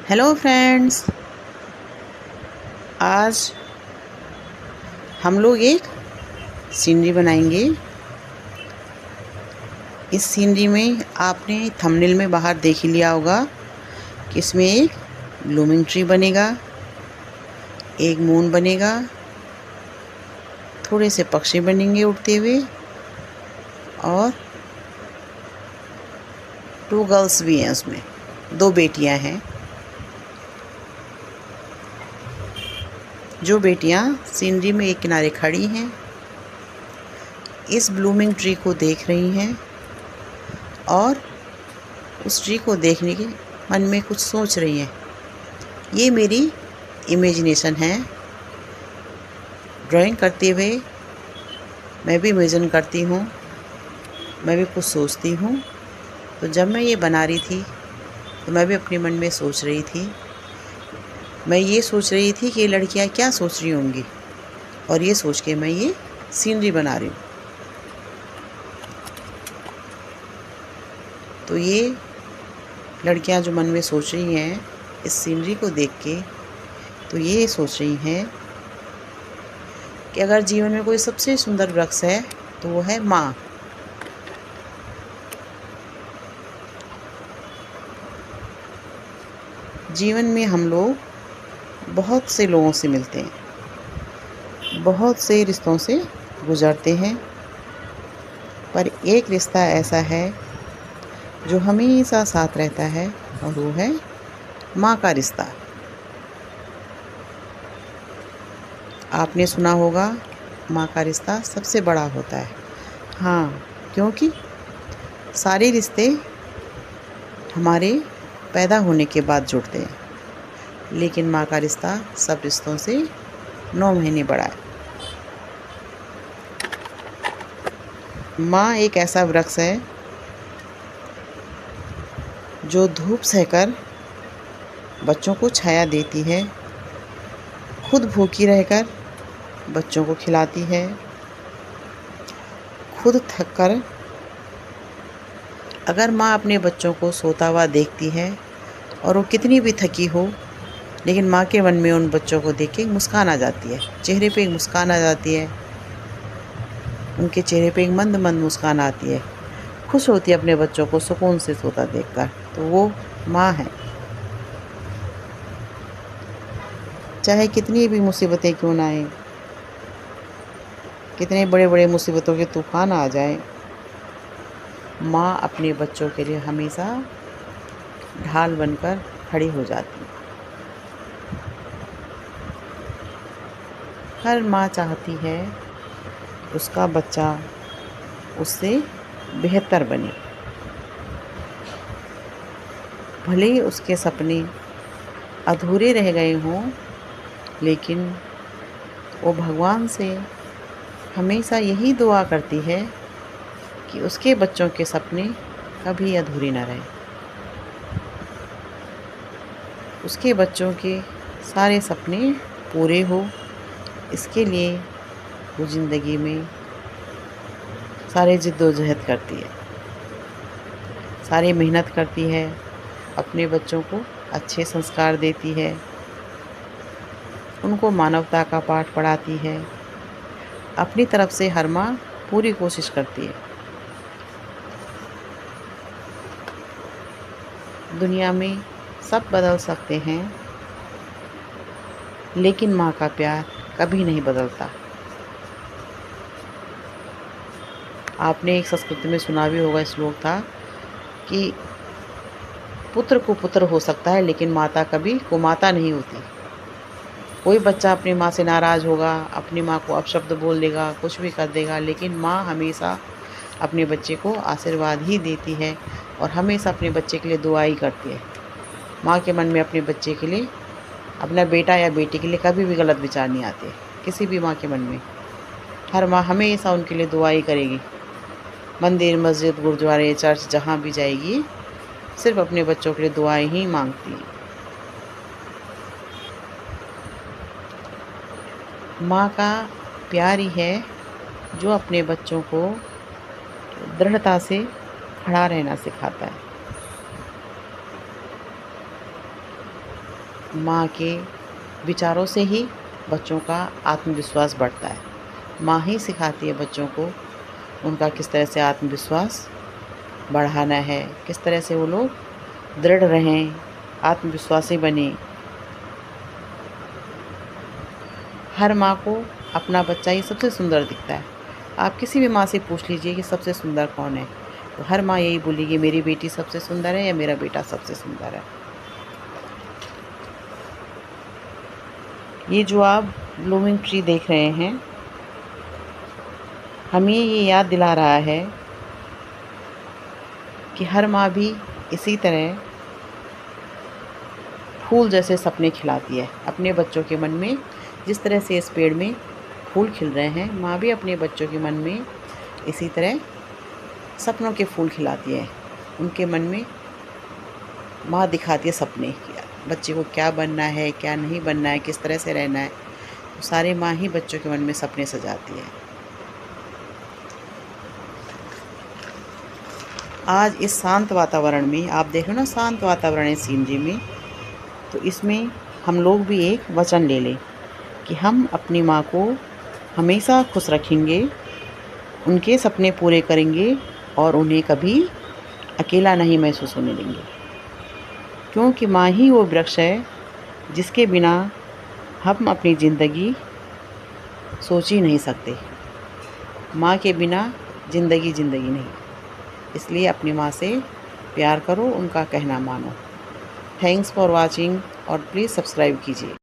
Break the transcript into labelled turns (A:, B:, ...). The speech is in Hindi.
A: हेलो फ्रेंड्स, आज हम लोग एक सीनरी बनाएंगे। इस सीनरी में आपने थंबनेल में बाहर देख ही लिया होगा कि इसमें एक ब्लूमिंग ट्री बनेगा, एक मून बनेगा, थोड़े से पक्षी बनेंगे उड़ते हुए और 2 गर्ल्स भी हैं। उसमें 2 बेटियां हैं। जो बेटियां सीनरी में एक किनारे खड़ी हैं, इस ब्लूमिंग ट्री को देख रही हैं और उस ट्री को देखने के मन में कुछ सोच रही हैं। ये मेरी इमेजिनेशन है। ड्राइंग करते हुए मैं भी इमेजिन करती हूँ, मैं भी कुछ सोचती हूँ। तो जब मैं ये बना रही थी तो मैं भी अपने मन में सोच रही थी। मैं ये सोच रही थी कि ये लड़कियाँ क्या सोच रही होंगी, और ये सोच के मैं ये सीनरी बना रही हूँ। तो ये लड़कियाँ जो मन में सोच रही हैं इस सीनरी को देख के, तो ये सोच रही हैं कि अगर जीवन में कोई सबसे सुंदर वृक्ष है तो वो है माँ। जीवन में हम लोग बहुत से लोगों से मिलते हैं, बहुत से रिश्तों से गुजरते हैं, पर एक रिश्ता ऐसा है जो हमेशा साथ रहता है और वो है माँ का रिश्ता। आपने सुना होगा माँ का रिश्ता सबसे बड़ा होता है। हाँ, क्योंकि सारे रिश्ते हमारे पैदा होने के बाद जुड़ते हैं, लेकिन माँ का रिश्ता सब रिश्तों से 9 महीने बड़ा है। माँ एक ऐसा वृक्ष है जो धूप सहकर बच्चों को छाया देती है, खुद भूखी रहकर बच्चों को खिलाती है, खुद थक कर अगर माँ अपने बच्चों को सोता हुआ देखती है और वो कितनी भी थकी हो, लेकिन माँ के मन में उन बच्चों को देख के मुस्कान आ जाती है, चेहरे पे एक मुस्कान आ जाती है, उनके चेहरे पे एक मंद मंद मुस्कान आती है, खुश होती है अपने बच्चों को सुकून से सोता देखकर। तो वो माँ है। चाहे कितनी भी मुसीबतें क्यों ना आए, कितने बड़े बड़े मुसीबतों के तूफान आ जाए, माँ अपने बच्चों के लिए हमेशा ढाल बनकर खड़ी हो जाती है। हर माँ चाहती है उसका बच्चा उससे बेहतर बने, भले ही उसके सपने अधूरे रह गए हों, लेकिन वो भगवान से हमेशा यही दुआ करती है कि उसके बच्चों के सपने कभी अधूरे न रहें, उसके बच्चों के सारे सपने पूरे हो। इसके लिए वो ज़िंदगी में सारे जिद्दोजहद करती है, सारी मेहनत करती है, अपने बच्चों को अच्छे संस्कार देती है, उनको मानवता का पाठ पढ़ाती है। अपनी तरफ से हर माँ पूरी कोशिश करती है। दुनिया में सब बदल सकते हैं, लेकिन माँ का प्यार कभी नहीं बदलता। आपने एक संस्कृति में सुना भी होगा, श्लोक था कि पुत्र को पुत्र हो सकता है, लेकिन माता कभी कुमाता नहीं होती। कोई बच्चा अपनी माँ से नाराज़ होगा, अपनी माँ को अपशब्द बोल देगा, कुछ भी कर देगा, लेकिन माँ हमेशा अपने बच्चे को आशीर्वाद ही देती है और हमेशा अपने बच्चे के लिए दुआ ही करती है। माँ के मन में अपने बच्चे के लिए, अपना बेटा या बेटी के लिए कभी भी गलत विचार नहीं आते। किसी भी माँ के मन में हर माँ हमेशा उनके लिए दुआ ही करेगी। मंदिर, मस्जिद, गुरुद्वारे, चर्च जहाँ भी जाएगी, सिर्फ अपने बच्चों के लिए दुआएं ही मांगती है। माँ का प्यार ही है जो अपने बच्चों को दृढ़ता से खड़ा रहना सिखाता है। माँ के विचारों से ही बच्चों का आत्मविश्वास बढ़ता है। माँ ही सिखाती है बच्चों को उनका किस तरह से आत्मविश्वास बढ़ाना है, किस तरह से वो लोग दृढ़ रहें, आत्मविश्वासी बनें। हर माँ को अपना बच्चा ही सबसे सुंदर दिखता है। आप किसी भी माँ से पूछ लीजिए कि सबसे सुंदर कौन है, तो हर माँ यही बोलेगी मेरी बेटी सबसे सुंदर है या मेरा बेटा सबसे सुंदर है। ये जो आप ब्लूमिंग ट्री देख रहे हैं, हमें ये याद दिला रहा है कि हर माँ भी इसी तरह फूल जैसे सपने खिलाती है अपने बच्चों के मन में। जिस तरह से इस पेड़ में फूल खिल रहे हैं, माँ भी अपने बच्चों के मन में इसी तरह सपनों के फूल खिलाती है। उनके मन में माँ दिखाती है सपने कि बच्चे को क्या बनना है, क्या नहीं बनना है, किस तरह से रहना है। तो सारे माँ ही बच्चों के मन में सपने सजाती है। आज इस शांत वातावरण में आप देख रहे हो ना, शांत वातावरण है सीनरी में, तो इसमें हम लोग भी एक वचन ले लें कि हम अपनी माँ को हमेशा खुश रखेंगे, उनके सपने पूरे करेंगे और उन्हें कभी अकेला नहीं महसूस होने देंगे। क्योंकि माँ ही वो वृक्ष है जिसके बिना हम अपनी ज़िंदगी सोच ही नहीं सकते। माँ के बिना ज़िंदगी नहीं। इसलिए अपनी माँ से प्यार करो, उनका कहना मानो। थैंक्स फॉर वॉचिंग और प्लीज़ सब्सक्राइब कीजिए।